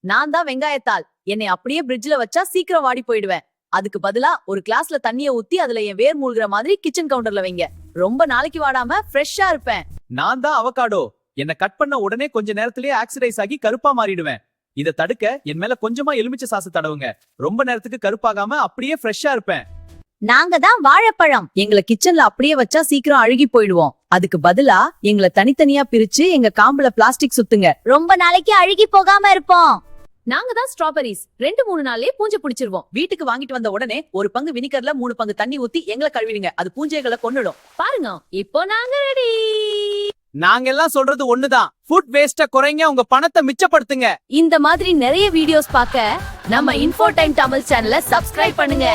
நான் தான் வெங்காயத்தாள். என்னை அப்படியே பிரிட்ஜ்ல வச்சா சீக்கிரம் வாடி போயிடுவேன். அதுக்கு பதிலா ஒரு கிளாஸ்ல தண்ணிய ஊத்தி அதுல என் வேர் மூழ்கிற மாதிரி கிச்சன் கவுண்டர்ல வைங்க. ரொம்ப நாளைக்கு வாடாம ஃப்ரெஷ்ஷா இருப்பேன். நான் தான் அவகாடோ. என்ன கட் பண்ண உடனே கொஞ்ச நேரத்திலேயே ஆக்சிடைஸ் ஆகி கருப்பா மாறிடுவேன். இத தடுக்க என் மேல கொஞ்சமா எலுமிச்சை சாசு தடவுங்க. ரொம்ப நேரத்துக்கு கருப்பாகாம அப்படியே ஃப்ரெஷ்ஷா இருப்பேன். நாங்க தான் வாழைப்பழம். எங்களை கிச்சன்ல அப்படியே வச்சா சீக்கிரம் அழுகி போயிடுவோம். அதுக்கு பதிலா எங்களை தனித்தனியா பிரிச்சு எங்க காம்புல பிளாஸ்டிக் சுத்துங்க. ரொம்ப நாளைக்கு அழுகி போகாம இருப்போம். நாங்க தான் ஸ்ட்ராபெரிஸ். 2-3 நாள்லயே பூஞ்சை பிடிச்சிருவோம். வீட்டுக்கு வாங்கிட்டு வந்த உடனே ஒரு பங்கு வினிகர்ல 3 பங்கு தண்ணி ஊத்தி எங்களை கழுவிடுங்க. அது பூஞ்சைகளை கொன்னுடும். பாருங்க, இப்போ நாங்க ரெடி. நாங்க எல்லாம் சொல்றது ஒண்ணுதான். ஃபுட் வேஸ்ட குறைங்க, உங்க பணத்தை மிச்சப்படுத்துங்க. இந்த மாதிரி நிறைய வீடியோஸ் பார்க்க நம்ம இன்ஃபோடைம் தமிழ் சேனலை சப்ஸ்கிரைப் பண்ணுங்க.